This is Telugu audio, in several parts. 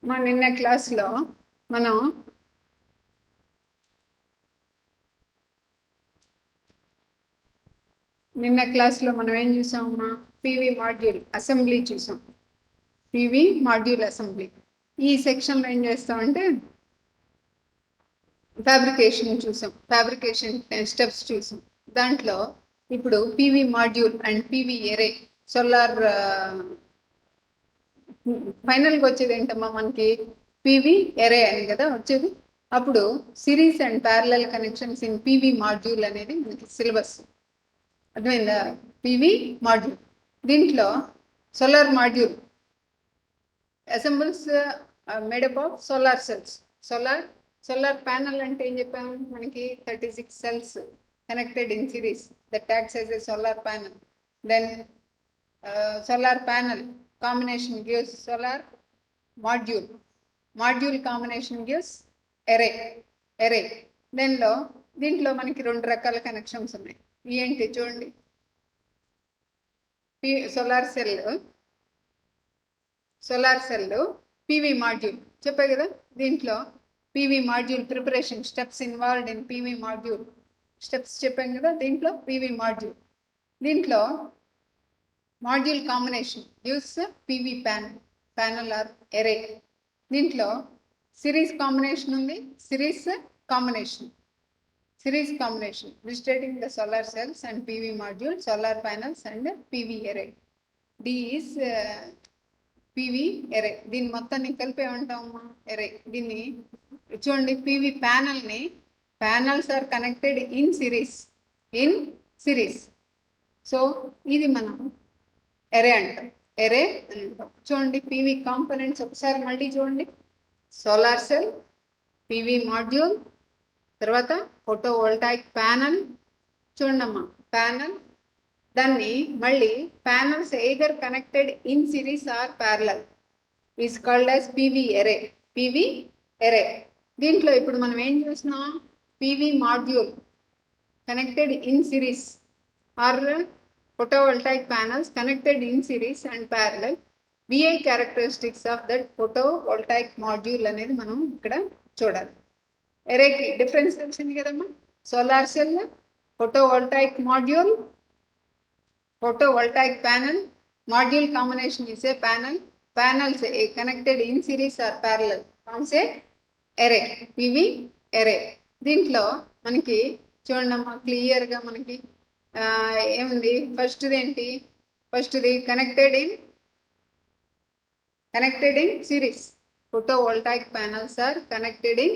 మా నిన్న క్లాస్లో మనం ఏం చూసామమ్మా? పీవీ మాడ్యూల్ అసెంబ్లీ చూసాం. PV module assembly. ఈ సెక్షన్లో ఏం చేస్తామంటే ఫ్యాబ్రికేషన్ చూసాం, ఫ్యాబ్రికేషన్ స్టెప్స్ చూసాం. దాంట్లో ఇప్పుడు PV module and PV array solar ఫైనల్గా వచ్చేది ఏంటమ్మా? మనకి పీవీ ఎరే అని కదా వచ్చేది. అప్పుడు series and parallel connections in PV module అనేది మనకి సిలబస్. అర్థమైందా? PV module. దీంట్లో solar module assembles made up of solar cells. Solar panel అంటే ఏం చెప్పాము? మనకి 36 cells connected in series that acts as a solar panel. Then solar panel combination gives solar module. Module combination gives array. దీంట్లో మనకి 2 రకాల కనెక్షన్స్ ఉన్నాయి. ఏంటి చూడండి. సోలార్ సెల్ పీవీ మాడ్యూల్ చెప్పే కదా. దీంట్లో PV module preparation steps involved in PV module steps చెప్పాం కదా. దీంట్లో పీవీ మాడ్యూల్, దీంట్లో module combination use PV panel or array. దీంట్లో సిరీస్ కాంబినేషన్ ఉంది, series combination illustrating the solar cells and PV module, solar panels and PV array. D is PV array. దీన్ని మొత్తాన్ని కలిపే ఉంటామమ్మా ఎరే. దీన్ని చూడండి, PV panels are connected in series. So ఇది మనం ఎరే అంటాం. చూడండి, PV కాంపోనెంట్స్ ఒకసారి మళ్ళీ చూడండి. సోలార్ సెల్, PV మాడ్యూల్, తర్వాత ఫోటోవోల్టాయిక్ ప్యానల్. చూడమ్మా, ప్యానల్. దాన్ని మళ్ళీ panels either connected in series or parallel is called as PV array. దీంట్లో ఇప్పుడు మనం ఏం చూస్తున్నాం? PV module connected in series or photovoltaic panels connected in series and parallel. VI characteristics of that photovoltaic module అనేది మనం ఇక్కడ చూడాలి. ఎరేకి డిఫరెన్స్ తెలిసింది కదమ్మా. Solar cell, photovoltaic module, photovoltaic panel, module combination is a panel. Panels connected in series or parallel forms a array, PV array. దీంట్లో మనకి చూడమ్మా క్లియర్గా మనకి ఏముంది? ఫస్ట్ది connected in series. photovoltaic panels are connected in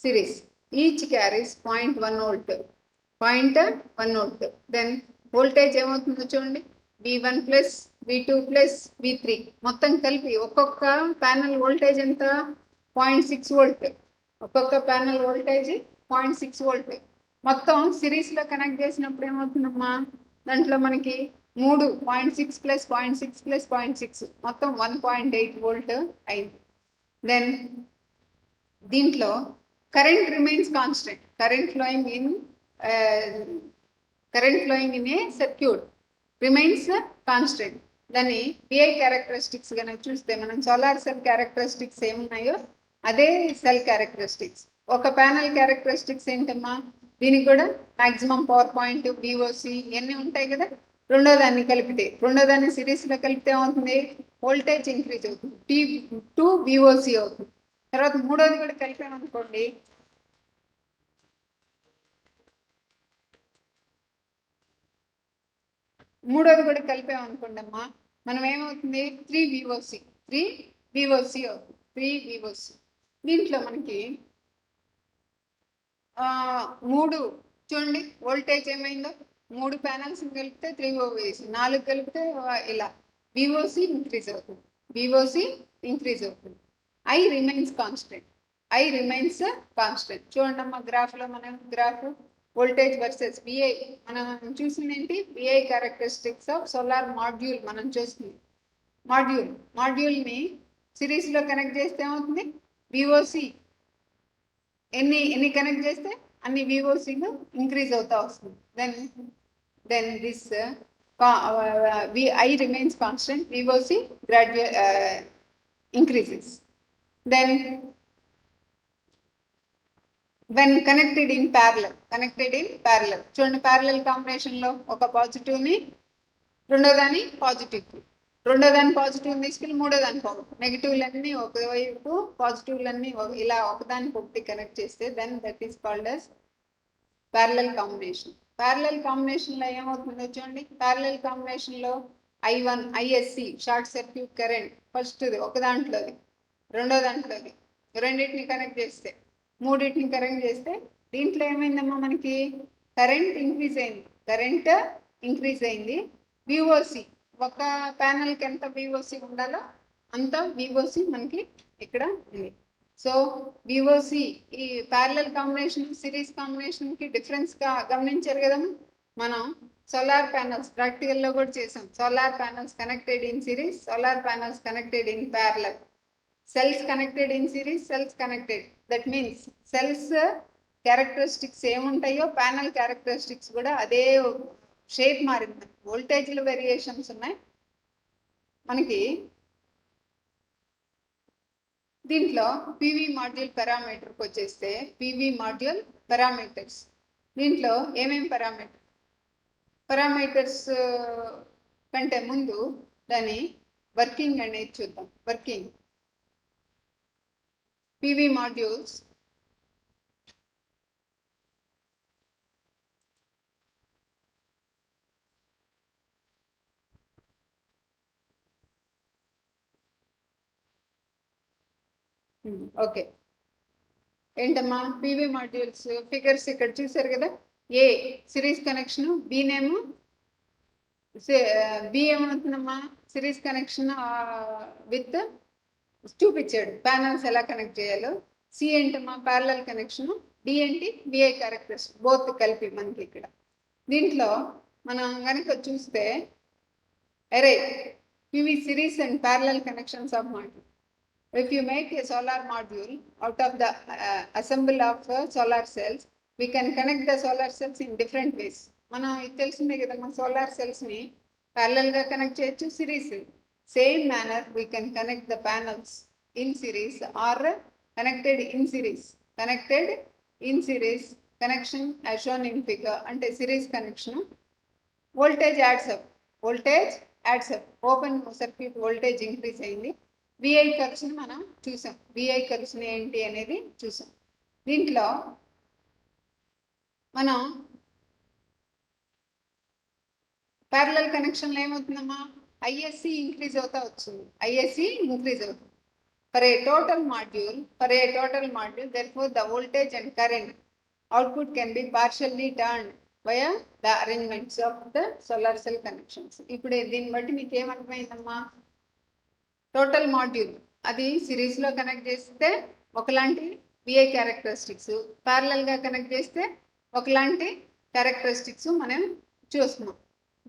series. Each carries 0.1 volt. Then voltage ఏమవుతుందో చూడండి, V1 plus V2 plus V3 మొత్తం కలిపి ఒక్కొక్క ప్యానల్ వోల్టేజ్ ఎంత? 0.6 volt. ఒక్కొక్క ప్యానల్ వోల్టేజ్ 0.6 volt. మొత్తం సిరీస్లో కనెక్ట్ చేసినప్పుడు ఏమవుతుందమ్మా? దాంట్లో మనకి 3 0.6 ప్లస్ 0.6 ప్లస్ 0.6 మొత్తం 1.8 volt అయింది. దెన్ దీంట్లో current remains constant. Current flowing in a circuit remains constant. దాన్ని పిఐ క్యారెక్టరిస్టిక్స్ కనుక చూస్తే మనం సోలార్ సెల్ క్యారెక్టరిస్టిక్స్ ఏమున్నాయో అదే సెల్ క్యారెక్టరిస్టిక్స్. ఒక ప్యానల్ క్యారెక్టరిస్టిక్స్ ఏంటమ్మా? దీనికి కూడా మాక్సిమం పవర్ పాయింట్, విఓసి ఇవన్నీ ఉంటాయి కదా. రెండో దాన్ని సిరీస్లో కలిపితే ఏమవుతుంది? వోల్టేజ్ ఇంక్రీజ్ అవుతుంది, T2 విఓసి అవుతుంది. తర్వాత మూడోది కూడా కలిపామనుకోండి, అమ్మా, మనం ఏమవుతుంది? 3 విఓసి అవుతుంది. 3 విఓసి. దీంట్లో మనకి 3 చూడండి వోల్టేజ్ ఏమైందో. 3 ప్యానల్స్ కలిపితే 3 విఓసి, 4 కలిపితే ఇలా విఓసి ఇంక్రీజ్ అవుతుంది. I remains constant. చూడండి అమ్మా, గ్రాఫ్లో మనం వోల్టేజ్ వర్సెస్ విఐ మనం చూసింది ఏంటి? VI characteristics of solar module మనం చూస్తుంది. మాడ్యూల్ని సిరీస్లో కనెక్ట్ చేస్తే ఏమవుతుంది? విఓసి ఎన్ని కనెక్ట్ చేస్తే అన్ని విఓసీలు ఇంక్రీజ్ అవుతా వస్తుంది. Then this I remains constant, VOC increases. Then when connected in parallel చూడండి ప్యారలల్ కాంబినేషన్ లో ఒక పాజిటివ్ ని రెండో దాన్ని పాజిటివ్ తీసుకెళ్ళి మూడో దాన్ని నెగిటివ్లన్నీ ఒకవైపు పాజిటివ్లన్నీ ఇలా ఒకదానికి ఒకటి కనెక్ట్ చేస్తే then that is called as parallel combination లో ఏమవుతుందో చూడండి. ప్యారలల్ కాంబినేషన్ లో ISC short circuit current first ఒక దాంట్లోది రెండో దాంట్లోది రెండింటిని కనెక్ట్ చేస్తే మూడింటిని కరెక్ట్ చేస్తే దీంట్లో ఏమైందమ్మా మనకి కరెంట్ ఇంక్రీజ్ అయింది. విఓసి ఒక ప్యానల్కి ఎంత విఓసి ఉండాలో అంత విఓసి మనకి ఇక్కడ ఉంది. సో విఓసి ఈ ప్యారలల్ కాంబినేషన్ సిరీస్ కాంబినేషన్ కి డిఫరెన్స్ గా గమనించారు కదా. మనం సోలార్ ప్యానల్స్ ప్రాక్టికల్ లో కూడా చేసాం. Solar panels connected in series, solar panels connected in parallel, cells connected in series, cells connected. That means cells characteristics ఏముంటాయో ప్యానల్ క్యారెక్టరిస్టిక్స్ కూడా అదే షేప్ మారింది. వోల్టేజ్లు వేరియేషన్స్ ఉన్నాయి మనకి. దీంట్లో పివి మాడ్యూల్ పారామీటర్కి వచ్చేస్తే పివి మాడ్యూల్ పారామీటర్స్ దీంట్లో ఏమేమి పారామీటర్స్ కంటే ముందు దాని వర్కింగ్ అనేది చూద్దాం. వర్కింగ్ పివి మాడ్యూల్స్ ఓకే ఏంటమ్మా పివి మాడ్యూల్స్ ఫిగర్స్ ఇక్కడ చూసారు కదా. ఏ సిరీస్ కనెక్షన్, బీనేమో బి ఏమవుతుందమ్మా సిరీస్ కనెక్షన్ విత్ చూపించాడు ప్యానల్స్ ఎలా కనెక్ట్ చేయాలో. సి ఏంటమ్మా ప్యారలల్ కనెక్షన్, డి ఏంటి విఐ క్యారెక్టర్స్ బోత్ కలిపి మనకి ఇక్కడ. దీంట్లో మనం కనుక చూస్తే అరే PV series and parallel connections of module. If you make a solar module out of the assemble of solar cells, we can connect the solar cells in different ways. మనం ఇది తెలిసిందే కదా, మన సోలార్ సెల్స్ ని ప్యారలల్ గా కనెక్ట్ చేయొచ్చు, series. Same manner we can connect the panels in series or connected in series connection as shown in figure. అంటే series connection voltage adds up open circuit voltage increase అయింది. విఐ కర్వ్స్ మనం చూసాం. విఐ కర్వ్స్ ఏంటి అనేది చూసాం. దీంట్లో మనం ప్యారలల్ కనెక్షన్లో ఏమవుతుందమ్మా ఐఎస్సి ఇంక్రీజ్ అవుతా వచ్చింది. For a total module therefore the voltage and current output can be partially turned via the arrangements of the solar cell connections. ఇప్పుడు దీన్ని బట్టి మీకు ఏమర్థమైందమ్మా, టోటల్ మాడ్యూల్ అది సిరీస్లో కనెక్ట్ చేస్తే ఒకలాంటి విఐ క్యారెక్టరిస్టిక్స్, ప్యారలల్గా కనెక్ట్ చేస్తే ఒకలాంటి క్యారెక్టరిస్టిక్స్ మనం చూస్తున్నాం.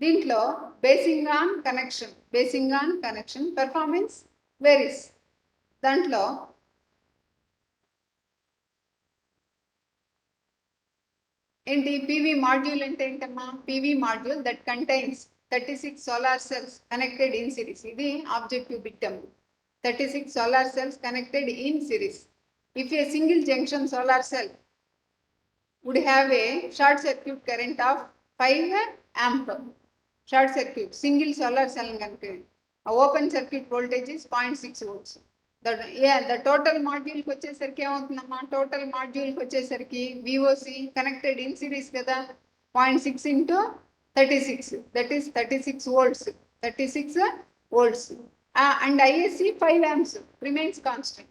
దీంట్లో basing on connection performance varies. దాంట్లో ఏంటి పివి మాడ్యూల్ అంటే ఏంటమ్మా, PV module that contains 36 solar cells connected in series. ఇది ఆబ్జెక్టివ్ బిట్ అమ్మ. 36 solar cells connected in series. If a single junction solar cell would have a short circuit current of 5 amp. Short circuit single solar cell కనుక open circuit voltage is 0.6 volts. The total module కి వచ్చేసరికి ఏమవుతుందమ్మా, టోటల్ మాడ్యూల్కి వచ్చేసరికి విఓసి కనెక్టెడ్ ఇన్ సిరీస్ కదా, 0.6 into 36, that is 36 volts. And ISC 5 amps remains constant.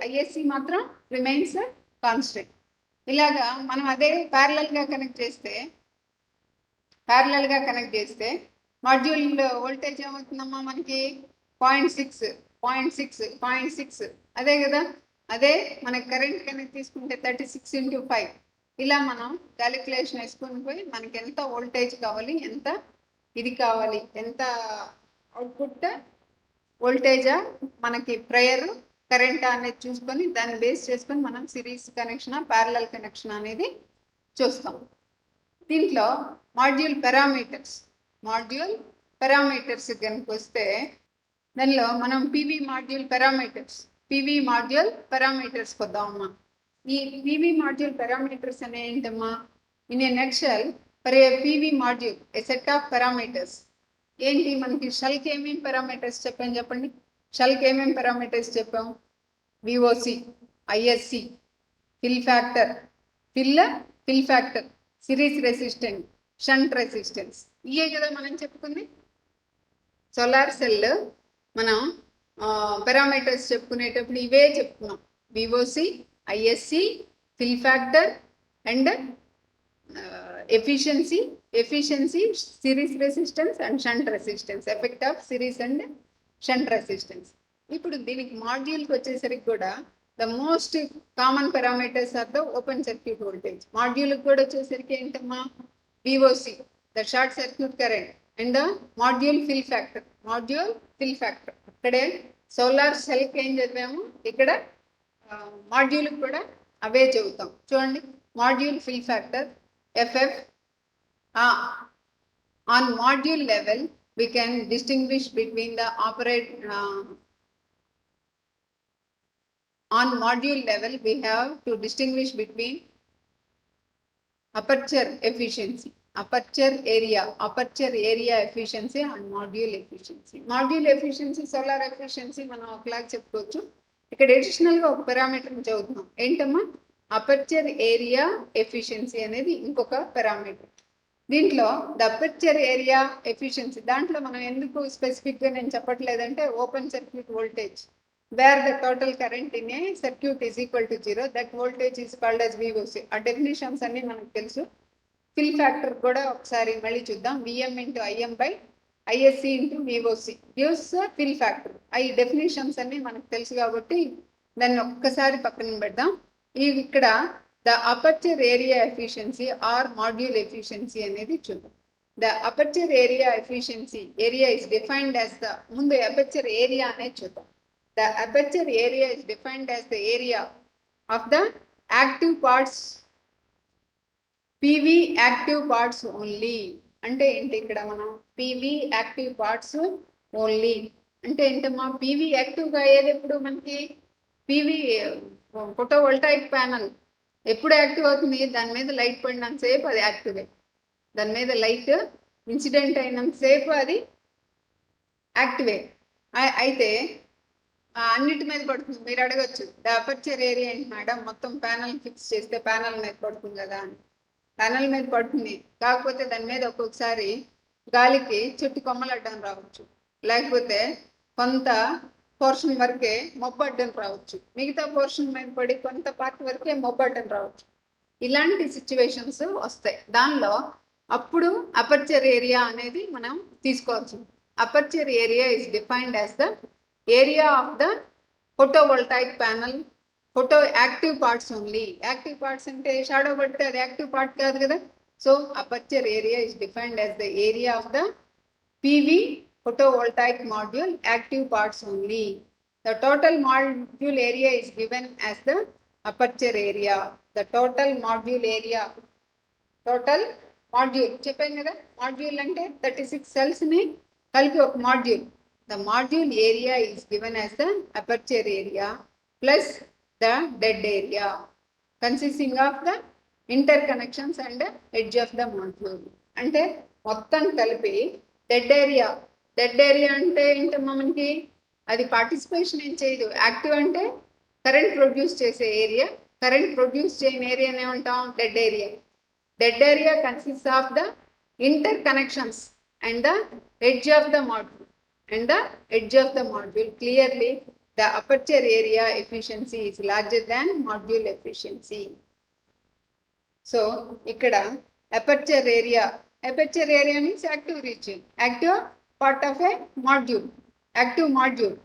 ISC మాత్రం remains constant. ఇలాగా మనం అదే ప్యారలల్గా కనెక్ట్ చేస్తే మాడ్యూల్ వోల్టేజ్ ఏమవుతుందమ్మా మనకి 0.6 అదే కదా. అదే మనకి కరెంట్ కనెక్ట్ తీసుకుంటే 36 into 5. ఇలా మనం క్యాలిక్యులేషన్ వేసుకొని పోయి మనకి ఎంత వోల్టేజ్ కావాలి, ఎంత అవుట్పుట్ వోల్టేజా మనకి ప్రేయర్ కరెంట్ అనేది చూసుకొని దాన్ని బేస్ చేసుకొని మనం సిరీస్ కనెక్షన్ ప్యారలల్ కనెక్షన్ అనేది చూస్తాం. దీంట్లో మాడ్యూల్ పారామీటర్స్ కనుక వస్తే దానిలో మనం PV module parameters PV module parameters వద్దామమ్మా. ఈ పివి మాడ్యూల్ పారామీటర్స్ అనే ఏంటమ్మా? In a nutshell for a PV module a set of parameters. ఏంటి మనకి షెల్కి ఏమేమి పారామీటర్స్ చెప్పాను చెప్పండి. షెల్కి ఏమేమి పారామీటర్స్ చెప్పాం? VOC, ISC, fill factor, fill factor, series resistance, shunt resistance. ఇవే కదా మనం చెప్పుకుంది. సోలార్ సెల్ మనం పారామీటర్స్ చెప్పుకునేటప్పుడు ఇవే చెప్పుకున్నాం. VOC, ISC, fill factor and efficiency, series resistance and shunt resistance, effect of series and shunt resistance. ఇప్పుడు దీనికి మాడ్యూల్కి వచ్చేసరికి కూడా the most common parameters are the open circuit voltage. మాడ్యూల్కి కూడా వచ్చేసరికి ఏంటమ్మా? VOC, the short circuit current, and the module fill factor. అక్కడే సోలార్ సెల్కి ఏం చదివాము, ఇక్కడ మాడ్యూల్కి కూడా అవే చదువుతాం. చూడండి, module fill factor FF. On module level we can distinguish between the on module level we have to distinguish between aperture efficiency, aperture area efficiency and module efficiency. Module efficiency, solar efficiency మనం ఒకలాగా చెప్పుకోవచ్చు. ఇక్కడ అడిషనల్ గా ఒక పారామీటర్ చదువుతున్నాం. ఏంటమ్మా? అపర్చర్ ఏరియా ఎఫిషియన్సీ అనేది ఇంకొక పారామీటర్. దీంట్లో ద అపర్చర్ ఏరియా ఎఫిషియన్సీ దాంట్లో మనం ఎందుకు స్పెసిఫిక్గా నేను చెప్పట్లేదంటే, open circuit voltage where the total current in a circuit is equal to 0, that voltage is called as VOC. ఆ డెఫినేషన్స్ అన్ని మనకు తెలుసు. ఫిల్ ఫ్యాక్టర్ కూడా ఒకసారి మళ్ళీ చూద్దాం. VM into IM by ISC into VOC gives fill factor. ఈ డెఫినేషన్స్ అన్ని మనకు తెలుసు కాబట్టి దాన్ని ఒక్కసారి పక్కన పెడదాం. ఇక్కడ the aperture area efficiency or module efficiency అనేది చూద్దాం. The aperture area efficiency, area is defined as the, ముందు అపర్చర్ ఏరియా అనేది చూద్దాం. The aperture area is defined as the area of the active parts, PV active parts only. అంటే ఏంటి ఇక్కడ మనం పివి యాక్టివ్ పార్ట్స్ ఓన్లీ అంటే ఏంటమ్మా? పివి యాక్టివ్గా అయ్యేది ఎప్పుడు మనకి? పివి ఫోటోవోల్టాయిక్ ప్యానల్ ఎప్పుడు యాక్టివ్ అవుతుంది? దాని మీద లైట్ పడినంతసేపు అది యాక్టివే. దాని మీద లైట్ ఇన్సిడెంట్ అయినంతసేపు అది యాక్టివే. అయితే అన్నిటి మీద పడుతుంది. మీరు అడగచ్చు, ద అపర్చర్ ఏరియా ఏంటి మేడం, మొత్తం ప్యానల్ ఫిక్స్ చేస్తే ప్యానల్ మీద పడుతుంది కదా అని. ప్యానల్ మీద పడుతుంది, కాకపోతే దాని మీద ఒక్కొక్కసారి గాలికి చెట్టు కొమ్మలు అడ్డం రావచ్చు, లేకపోతే కొంత పోర్షన్ వరకే మబ్బు అడ్డం రావచ్చు, మిగతా పోర్షన్ మీద పడి కొంత పార్ట్ వరకే మబ్బు అడ్డం రావచ్చు. ఇలాంటి సిచ్యువేషన్స్ వస్తాయి. దానిలో అప్పుడు అపర్చర్ ఏరియా అనేది మనం తీసుకోవచ్చు. Aperture area is defined as the area of the photovoltaic panel, photo active parts only. Active parts అంటే షాడో పడితే అది యాక్టివ్ పార్ట్ కాదు కదా. So aperture area is defined as the area of the PV photovoltaic module active parts only. The total module area is given as the aperture area. The total module area, total module చెప్పాను కదా, మాడ్యూల్ అంటే 36 cells ని కలిపి ఒక module. The module area is given as the aperture area plus the dead area consisting of the interconnections and edge of the module. అంటే మొత్తం కలిపి డెడ్ ఏరియా అంటే ఏంటమ్మా మనకి? అది పార్టిసిపేషన్ ఏం చేయదు. యాక్టివ్ అంటే కరెంట్ ప్రొడ్యూస్ చేసే ఏరియా, కరెంట్ ప్రొడ్యూస్ చేయని ఏరియానే ఏమంటాం? Dead area. Dead area consist of the interconnections and the edge of the module. Clearly the aperture area efficiency is larger than module efficiency. So ఇక్కడ aperture area means active region, active part of a module, active module.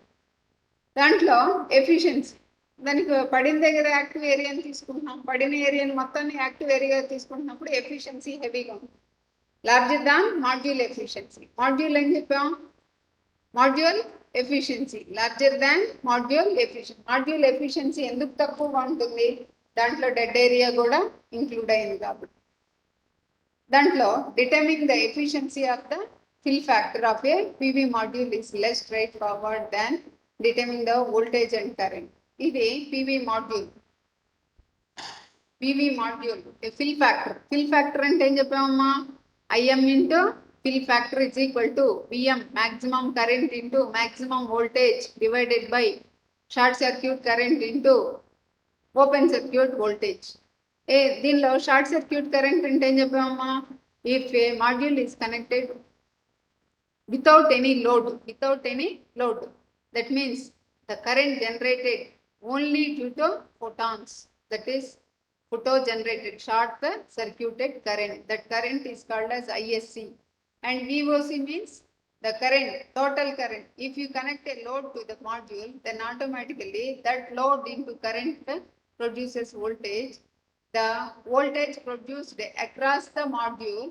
దాంట్లో ఎఫిషియన్సీ, దానికి పడిన దగ్గర యాక్టివ్ ఏరియాని తీసుకుంటున్నాం, పడిన ఏరియాని మొత్తాన్ని యాక్టివ్ ఏరియా తీసుకుంటున్నప్పుడు ఎఫిషియన్సీ హెవీగా ఉంది, larger than module efficiency. Module అని చెప్పాం, module efficiency larger than module efficiency. Module efficiency ఎందుకు తక్కువగా ఉంటుంది? దాంట్లో డెడ్ ఏరియా కూడా ఇంక్లూడ్ అయింది కాబట్టి. దాంట్లో determining the efficiency of the fill factor of a PV module is less straightforward than determining the voltage and current. ఇది PV module. PV module, a fill factor. Fill factor అంటే ఏం చెప్పామమ్మా? IM into fill factor is equal to VM, maximum current into maximum voltage divided by short circuit current into open circuit voltage. దీనిలో షార్ట్ సర్క్యూట్ కరెంట్ అంటే ఏం చెప్పామమ్మా? If a module is connected without any load, that means the current generated only due to photons, that is photo generated short circuited current, that current is called as ISC. And VOC means the current, total current. If you connect a load to the module, then automatically that load into current produces voltage. The voltage produced across the module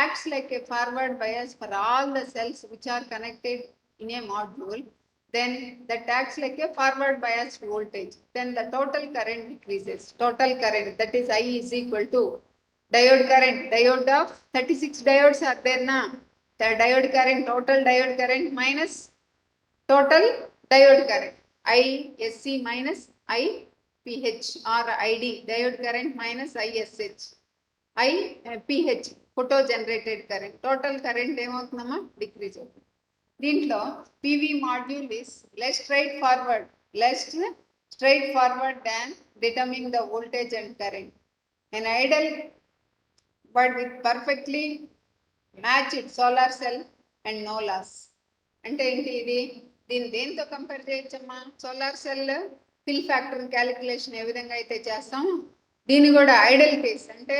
acts like a forward bias for all the cells which are connected in a module. Then that acts like a forward bias voltage. Then the total current decreases. Total current, that is I is equal to diode current. Diode of 36 diodes are there now. The diode current, total diode current minus total diode current. ISC minus IPH or ID, diode current minus ISH. IPH, photo generated current. Total current ఏమవుతుందమ్మా? డిక్రీజ్ అవుతుంది. దీంట్లో PV module is less straightforward than determining the voltage and current. An ideal but with perfectly matched solar cell and no loss. అంటే ఏంటి ఇది? దీన్ని దేంతో కంపేర్ చేయొచ్చమ్మా? Solar cell fill factor calculation ఏ విధంగా అయితే చేస్తాం, దీన్ని కూడా ఐడల్ కేస్ అంటే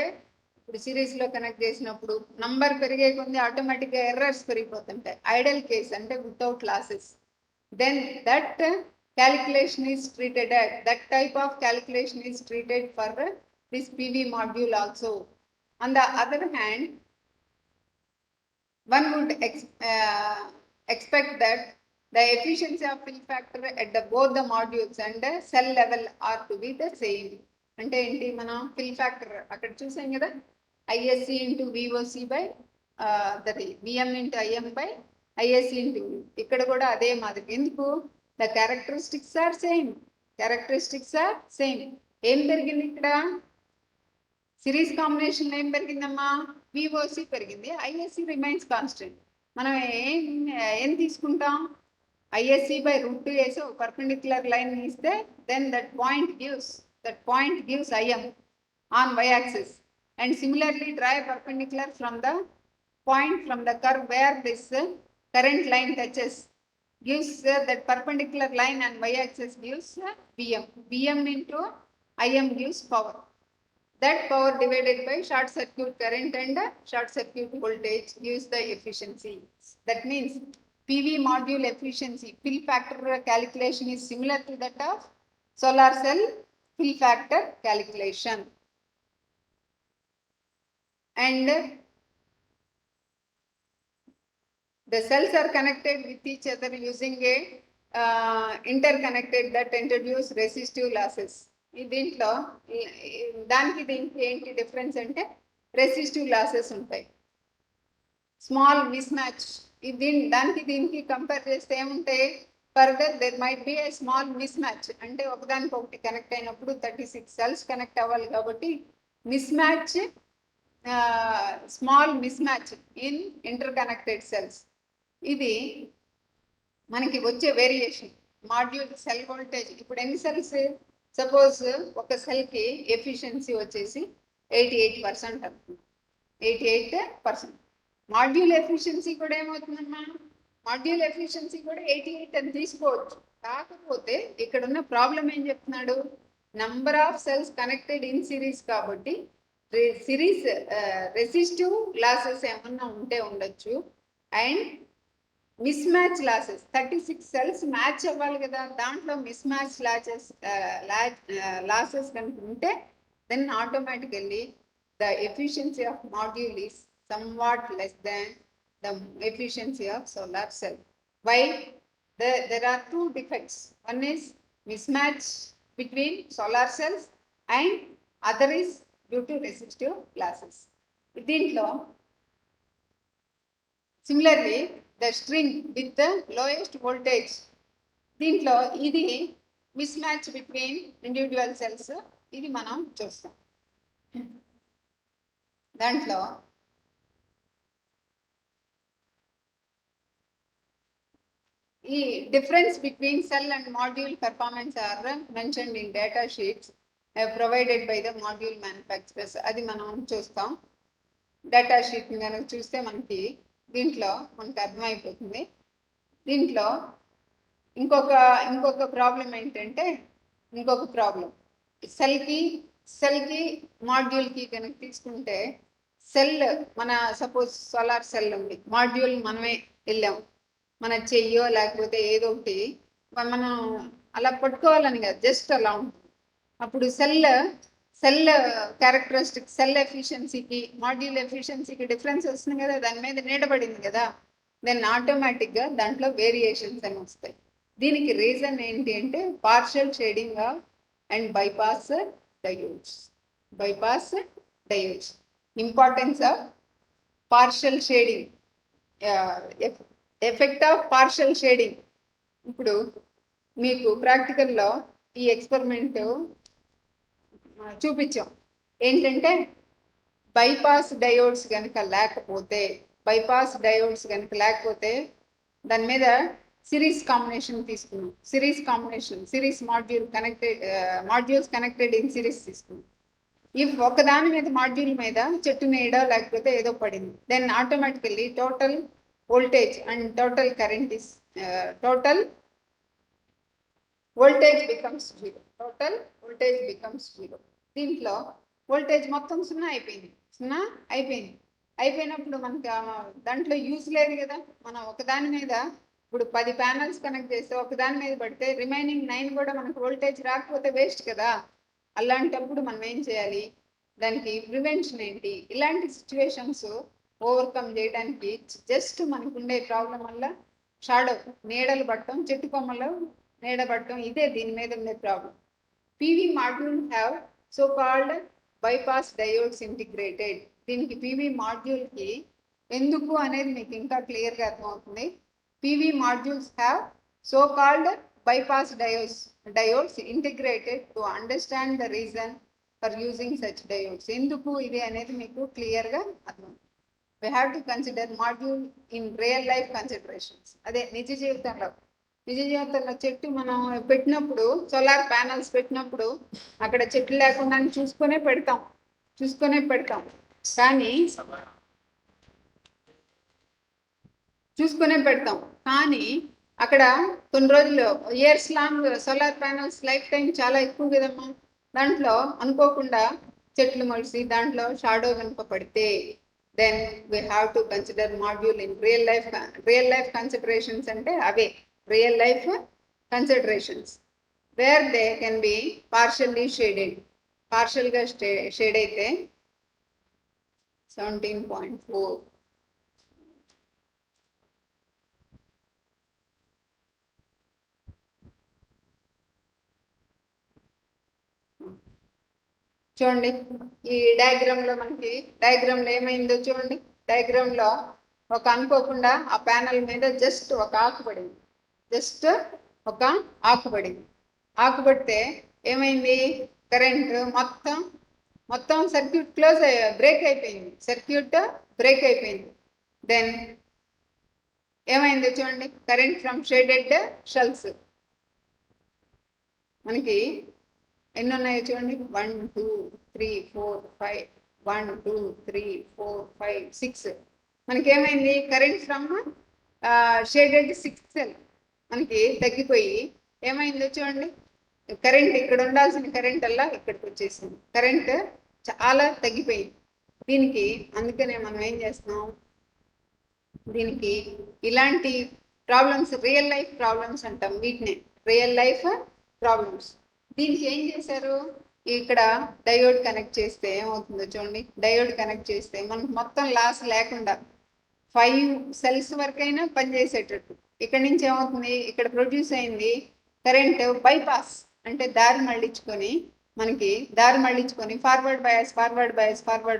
ఇప్పుడు సిరీస్లో కనెక్ట్ చేసినప్పుడు నంబర్ పెరిగే కొంది ఆటోమేటిక్గా ఎర్రర్స్ పెరిగిపోతుంటాయి. ఐడల్ కేస్ అంటే without losses. Then that calculation is treated at, that type of calculation is treated for this PV module also. On the other hand, one would expect that the efficiency of fill factor at the both the modules and the cell level are to be the same. అంటే ఏంటి? మనం ఫిల్ ఫ్యాక్టర్ అక్కడ చూసాం కదా, ISC into VOC by VM into IM by ISC into, ఇక్కడ కూడా అదే మాదిరి. ఎందుకు? The characteristics are same. ఏం పెరిగింది ఇక్కడ? సిరీస్ కాంబినేషన్ ఏం పెరిగిందమ్మా? VOC పెరిగింది, ISC రిమైన్స్ కాన్స్టెంట్. మనం ఏం తీసుకుంటాం? ISC by √2 వేసి ఒక పర్పెండిక్యులర్ లైన్ ఇస్తే then that point gives IM on y-axis, and similarly draw a perpendicular from the point from the curve where this current line touches, gives that perpendicular line and y-axis gives VM into IM gives power. That power divided by short circuit current and short circuit voltage gives the efficiency. That means PV module efficiency fill factor calculation is similar to that of solar cell fill factor calculation. And the cells are connected with each other using a interconnected that introduce resistive losses. దీంట్లో దానికి దీనికి ఏంటి డిఫరెన్స్ అంటే రెసిస్టివ్ లాసెస్ ఉంటాయి. స్మాల్ మిస్ మ్యాచ్, దానికి దీనికి కంపేర్ చేస్తే ఏముంటాయి? Further there might be a small miss match, అంటే ఒకదానికి ఒకటి కనెక్ట్ అయినప్పుడు 36 సెల్స్ కనెక్ట్ అవ్వాలి కాబట్టి miss match, small miss match in inter connected cells. ఇది మనకి వచ్చే వేరియేషన్ మాడ్యూల్ సెల్ వోల్టేజ్. ఇప్పుడు ఎన్ని సెల్స్? సపోజ్ ఒక సెల్కి ఎఫిషియన్సీ వచ్చేసి 88% అనుకుంది. 88%. మాడ్యూల్ ఎఫిషియన్సీ కూడా ఏమవుతుందమ్మా? మాడ్యూల్ ఎఫిషియన్సీ కూడా 88 అని తీసుకోవచ్చు. కాకపోతే ఇక్కడ ఉన్న ప్రాబ్లం ఏం చెప్తున్నాడు? Number of cells connected in series కాబట్టి సిరీస్ రెసిస్టివ్ లాసెస్ ఏమన్నా ఉంటే ఉండొచ్చు. And mismatch losses 36 cells match అవ్వాలి కదా, దాంట్లో మిస్ మ్యాచ్ లాసెస్ కనుక ఉంటే then automatically the efficiency of module is somewhat less than the efficiency of solar cell. Why? There are two defects. One is mismatch between solar cells and other is due to resistive losses. దీంట్లో similarly the string with the lowest voltage దీంట్లో ఇది mismatch between individual cells, ఇది మనం చూస్తాం. దాంట్లో ఈ difference between cell and module performance are mentioned in data sheets provided by the module manufacturers, అది మనం చూస్తాం. డేటా షీట్ కనుక చూస్తే మనకి దీంట్లో మనకు అర్థమైపోతుంది. దీంట్లో ఇంకొక ప్రాబ్లం ఏంటంటే, ఇంకొక ప్రాబ్లం సెల్కి మాడ్యూల్కి కనుక తీసుకుంటే, సెల్ మన సపోజ్ సోలార్ సెల్ ఉంది, మాడ్యూల్ మనమే వెళ్ళాం, మన చెయ్యో లేకపోతే ఏదో ఒకటి మనం అలా పట్టుకోవాలని కదా, జస్ట్ అలా ఉంటుంది. అప్పుడు సెల్ క్యారెక్టరిస్టిక్, సెల్ ఎఫిషియన్సీకి మాడ్యూల్ ఎఫిషియన్సీకి డిఫరెన్స్ వస్తుంది కదా, దాని మీద నీడబడింది కదా, దెన్ ఆటోమేటిక్గా దాంట్లో వేరియేషన్స్ అని వస్తాయి. దీనికి రీజన్ ఏంటి అంటే partial shading and bypass diodes. Importance of partial shading, effect of partial shading. ఇప్పుడు మీకు ప్రాక్టికల్లో ఈ ఎక్స్పెరిమెంట్ చూపించాం. ఏంటంటే బైపాస్ డయోడ్స్ కనుక లేకపోతే దాని మీద సిరీస్ కాంబినేషన్ తీసుకున్నాం. Series modules connected in series తీసుకున్నాం. ఇఫ్ ఒకదాని మీద మాడ్యూల్ మీద చెట్టు నీడ లేకపోతే ఏదో పడింది, then automatically total voltage and total current is voltage becomes zero. దీంట్లో వోల్టేజ్ మొత్తం సున్నా అయిపోయినప్పుడు మనకి దాంట్లో యూజ్ లేదు కదా. మనం ఒకదాని మీద ఇప్పుడు 10 ప్యానల్స్ కనెక్ట్ చేస్తే ఒకదాని మీద పడితే రిమైనింగ్ 9 కూడా మనకు వోల్టేజ్ రాకపోతే వేస్ట్ కదా. అలాంటప్పుడు మనం ఏం చేయాలి, దానికి ప్రివెన్షన్ ఏంటి, ఇలాంటి సిచ్యువేషన్స్ ఓవర్కమ్ చేయడానికి జస్ట్ మనకుండే ప్రాబ్లం వల్ల షాడో నీడలు పట్టడం, చెట్టు కొమ్మలు నీడ పట్టడం, ఇదే దీని మీద ఉండే problem. PV module have so called bypass diodes integrated. దీనికి పీవీ మాడ్యూల్కి ఎందుకు అనేది మీకు ఇంకా క్లియర్గా అర్థమవుతుంది. PV modules have so called bypass diodes integrated to understand the reason for using such diodes. ఎందుకు ఇది అనేది మీకు క్లియర్గా అర్థం. We have to consider module in real life considerations. అదే నిజ జీవితంలో చెట్టు మనం పెట్టినప్పుడు, సోలార్ ప్యానల్స్ పెట్టినప్పుడు అక్కడ చెట్లు లేకుండా చూసుకునే పెడతాం. కానీ అక్కడ కొన్ని రోజులు, years long solar panels life time చాలా ఎక్కువ కదమ్మా. దాంట్లో అనుకోకుండా చెట్లు మొలిసి దాంట్లో షాడో కనుక పడితే, then we have to consider module in real life considerations. అంటే అవే real life considerations where they can be పార్షియల్గా షేడ్ అయితే 17.4. చూడండి ఈ డయాగ్రామ్లో ఏమైందో చూడండి. డయాగ్రామ్లో ఒక అనుకోకుండా ఆ ప్యానల్ మీద జస్ట్ ఒక ఆకు పడింది. ఆకు పడితే ఏమైంది, కరెంట్ మొత్తం సర్క్యూట్ బ్రేక్ అయిపోయింది. దెన్ ఏమైందో చూడండి, కరెంట్ ఫ్రమ్ షేడెడ్ షెల్స్ మనకి ఎన్ని ఉన్నాయో చూడండి. 1 2 3 4 5 1 2 3 4 5 6. మనకేమైంది, కరెంట్ ఫ్రమ్ షేడెడ్ 6 సెల్ మనకి తగ్గిపోయి ఏమైందో చూడండి, కరెంట్ ఇక్కడ ఉండాల్సిన కరెంట్ అలా ఇక్కడికి వచ్చేసింది. కరెంట్ చాలా తగ్గిపోయింది. అందుకనే మనం ఏం చేస్తున్నాం, దీనికి ఇలాంటి ప్రాబ్లమ్స్ రియల్ లైఫ్ ప్రాబ్లమ్స్ అంటాం. వీటినే రియల్ లైఫ్ ప్రాబ్లమ్స్. దీనికి ఏం చేశారు, ఇక్కడ డయోడ్ కనెక్ట్ చేస్తే ఏమవుతుందో చూడండి. డయోడ్ కనెక్ట్ చేస్తే మనకు మొత్తం లాస్ లేకుండా 5 సెల్స్ వరకైనా పనిచేసేటట్టు. ఇక్కడ నుంచి ఏమవుతుంది, ఇక్కడ ప్రొడ్యూస్ అయింది కరెంట్ బైపాస్ అంటే దారి మళ్ళించుకొని ఫార్వర్డ్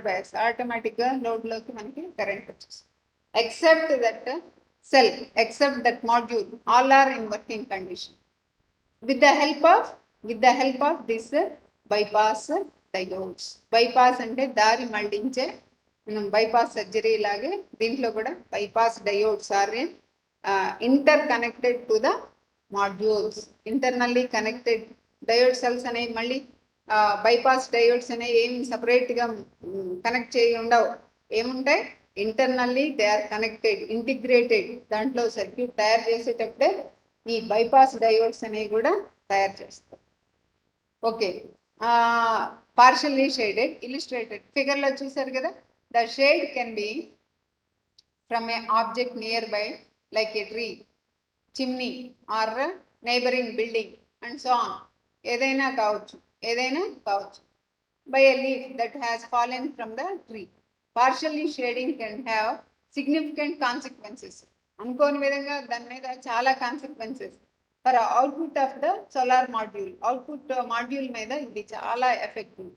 బయాస్ ఆటోమేటిక్గా లోడ్లోకి మనకి కరెంట్ వచ్చేస్తుంది. Except that module all are in working condition. with the help of this bypass diodes. bypass అంటే దారి మళ్లించే మనం bypass సర్జరీ లాగే దీంట్లో కూడా bypass diodes are interconnected to the modules. internally connected diode cells అనేవి మళ్ళీ bypass diodes అనేవి ఏం సపరేట్గా కనెక్ట్ చేయి ఉండవు. ఏముంటాయి, internally they are connected, integrated. దాంట్లో సర్క్యూట్ తయారు చేసేటప్పుడే ఈ బైపాస్ డయోడ్స్ అనేవి కూడా తయారు చేస్తారు. ఓకే, పార్షల్లీ షేడెడ్ ఇలిస్ట్రేటెడ్ ఫిగర్లో చూసారు కదా. The shade can be from a object nearby like a tree, chimney or neighbouring building and so on. ఏదైనా కావచ్చు, by a leaf that has fallen from the tree. Partially shading can have significant consequences. అనుకోని విధంగా దాని మీద చాలా consequences. For output of the solar module, output module మీద ఇది చాలా effective.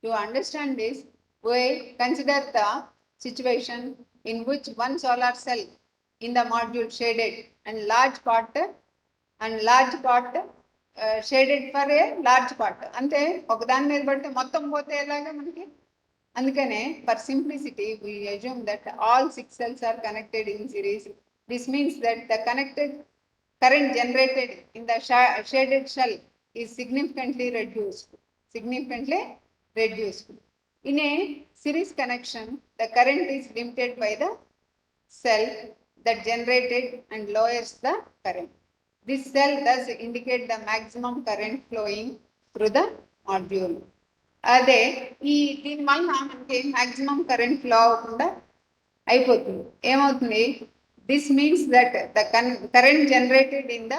To understand this, we consider the situation in which one solar cell in the module shaded and large part shaded for a large part. అంటే ఒకదాని మీద పడితే మొత్తం పోతే ఎలాగా మనకి. అందుకనే for simplicity we assume that all 6 cells are connected in series. This means that the connected current generated in the shaded shell is significantly reduced. In a series connection, the current is limited by the cell that generated and lowers the current. This cell does indicate the maximum current flowing through the module. అదే ఈ దీని వల్ల మనకి మ్యాక్సిమం కరెంట్ ఫ్లో అవ్వకుండా అయిపోతుంది. ఏమవుతుంది, this means that the current generated in the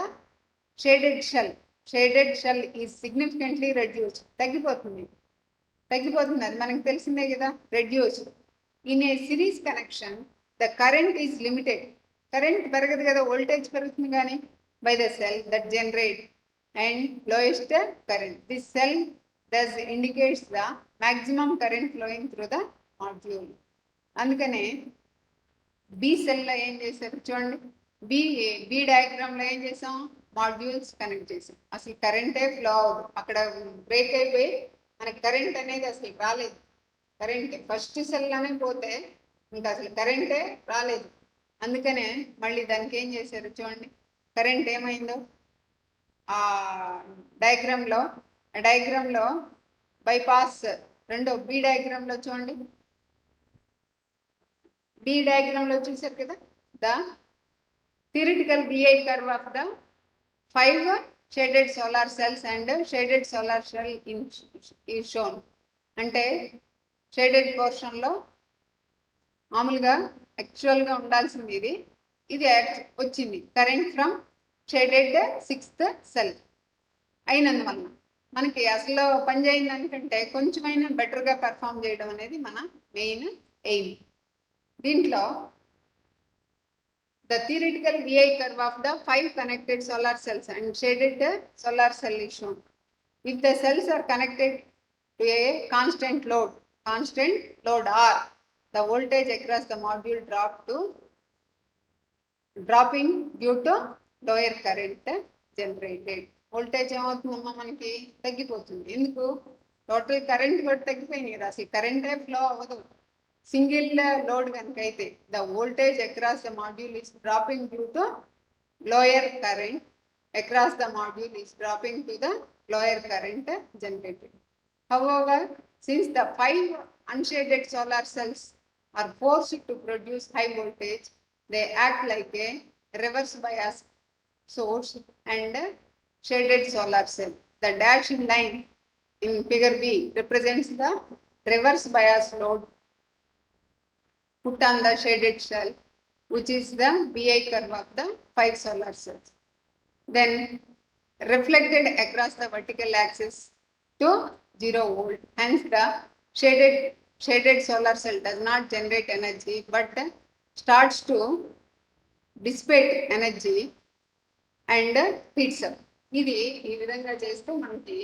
shaded cell is significantly reduced. తగ్గిపోతుంది, అది మనకు తెలిసిందే కదా, reduced. In a series connection the current is limited. Current పెరగదు కదా, వోల్టేజ్ పెరుగుతుంది కానీ, by the cell that generate and lowest current. This cell thus indicates the maximum current flowing through the module. అందుకనే బి సెల్లో ఏం చేశారు చూడండి, బి డయాగ్రామ్లో ఏం చేసాం, మాడ్యూల్స్ కనెక్ట్ చేసాం. అసలు కరెంటే ఫ్లో అవ్వదు, అక్కడ బ్రేక్ అయిపోయి మనకి కరెంట్ అనేది అసలు రాలేదు. కరెంట్ ఫస్ట్ సెల్లోనే పోతే ఇంకా అసలు కరెంటే రాలేదు. అందుకనే మళ్ళీ దానికి ఏం చేశారు చూడండి, కరెంట్ ఏమైందో ఆ డయాగ్రామ్లో బైపాస్ రెండో బి డయాగ్రామ్లో చూడండి. బి డయాగ్రామ్లో చూసారు కదా, the theoretical BI curve of the 5 shaded solar cells and shaded solar cell ఈ షోన్. అంటే షేడెడ్ పోర్షన్లో మామూలుగా యాక్చువల్గా ఉండాల్సింది ఇది వచ్చింది. Current from shaded 6th cell అయినందువలన మనకి అసలు పని చేయని దానికంటే కొంచెమైనా బెటర్గా పెర్ఫామ్ చేయడం అనేది మన మెయిన్ ఎయిమ్. దీంట్లో the theoretical VI curve of the 5 connected solar cells and shaded solar cell is shown. If the cells are connected to a constant load R, the voltage across the module dropping due to lower current generated. Voltage ఏమవుతుందమ్మా మనకి తగ్గిపోతుంది. ఎందుకు, టోటల్ కరెంట్ కూడా తగ్గిపోయింది కదా, అసలు కరెంటే ఫ్లో అవ్వదు. సింగిల్ లోడ్ కనుక అయితే the voltage across the module is dropping due to lower current across the module is dropping to the lower current generated. However, since the 5 unshaded solar cells are forced to produce high voltage, they act like a reverse bias source and shaded solar cell. The dashed line in figure B represents the reverse bias load put on the shaded shell, which is the BI curve of the 5 solar cells. Then reflected across the vertical axis to 0 volt. Hence the shaded solar cell does not generate energy but starts to dissipate energy and heats up. ఇది ఈ విధంగా చేస్తే మనకి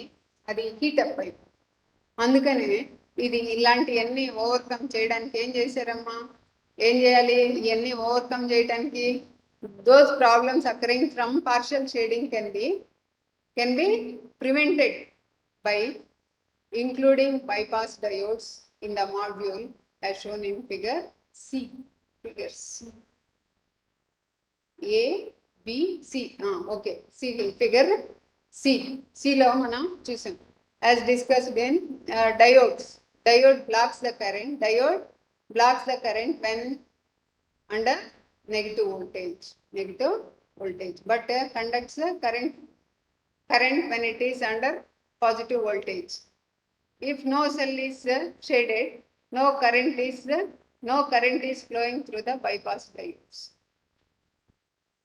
అది హీట్ అప్ అయిపోయింది. అందుకనే ఇది ఇలాంటివన్నీ ఓవర్కమ్ చేయడానికి ఏం చేశారమ్మా, ఏం చేయాలి, ఇవన్నీ ఓవర్కమ్ చేయడానికి those problems occurring from partial shading can be can be prevented by including bypass diodes in the module as shown in figure C. Figure C. A, B, C. Okay. C, figure C. C lo manam chusam. As discussed in diodes. Diode blocks the current. Diode blocks the current when under negative voltage. Negative voltage. But conducts the current when it is under positive voltage. If no cell is shaded, no current is flowing through the bypass diodes.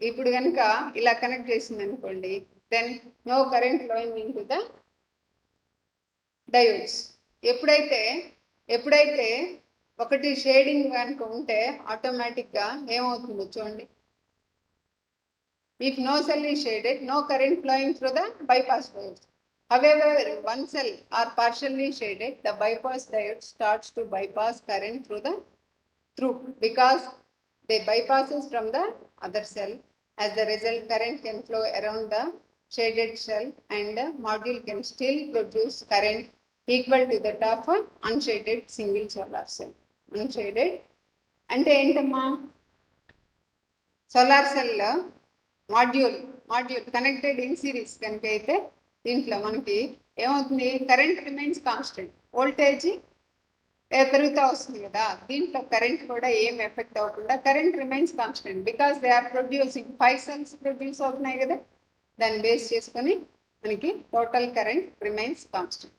ఇప్పుడు కనుక ఇలా కనెక్ట్ చేసింది అనుకోండి, then no current flowing into the diodes. ఎప్పుడైతే ఒకటి షేడింగ్ కనుక ఉంటే ఆటోమేటిక్గా ఏమవుతుందో చూడండి. If no cell is shaded, no current flowing through the bypass diodes. However, one cell are partially shaded, the bypass diode starts to bypass current through because they bypasses from the other cell. As the result, current can flow around the shaded cell and the module can still produce current equal to that of an unshaded single solar cell. Unshaded అంటే ఏంటమ్మా, solar cell module connected in series కనుక అయితే దీంట్లో మనకి ఏమవుతుంది, కరెంట్ రిమైన్స్ కాన్స్టెంట్, వోల్టేజ్ పెరుగుతూ వస్తుంది కదా. దీంట్లో కరెంట్ కూడా ఏం ఎఫెక్ట్ అవ్వకుండా current remains constant because they are producing 5 cells produce అవుతున్నాయి కదా. దాన్ని బేస్ చేసుకొని మనకి total current remains constant.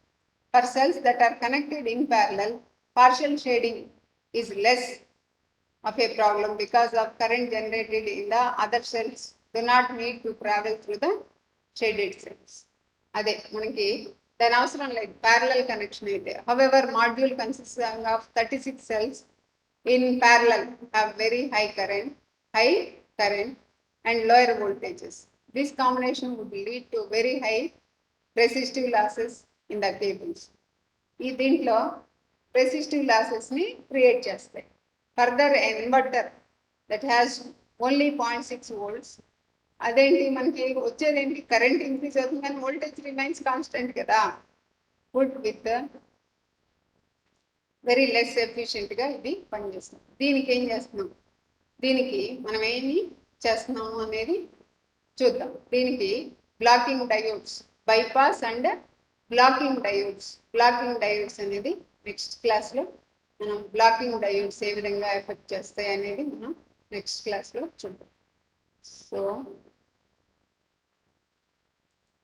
For cells that are connected in parallel, partial shading is less of a problem because of current generated in the other cells do not need to travel through the shaded cells. అదే మనకి దాని అవసరం లేదు ప్యారలల్ కనెక్షన్ అయితే. However module consisting of 36 cells in parallel have very high current and lower voltages. This combination would lead to very high resistive losses in the cables. ఈ దీంట్లో రెసిస్టివ్ లాసెస్ ని క్రియేట్ చేస్తాయి. Further inverter that has only 0.6 volts, అదేంటి మనకి వచ్చేదేంటి, కరెంట్ ఇంక్రీజ్ అవుతుంది కానీ వోల్టేజ్ రిమైన్స్ కాన్స్టెంట్ కదా. వుడ్ విత్ వెరీ లెస్ ఎఫిషియెంట్గా ఇది పనిచేస్తుంది. దీనికి ఏం చేస్తున్నాం, దీనికి మనం ఏమి చేస్తున్నాము అనేది చూద్దాం. దీనికి blocking diodes, bypass and blocking diodes అనేది నెక్స్ట్ క్లాస్లో మనం బ్లాకింగ్ డయోడ్స్ ఏ విధంగా ఎఫెక్ట్ చేస్తాయి అనేది మనం నెక్స్ట్ క్లాస్లో చూద్దాం. సో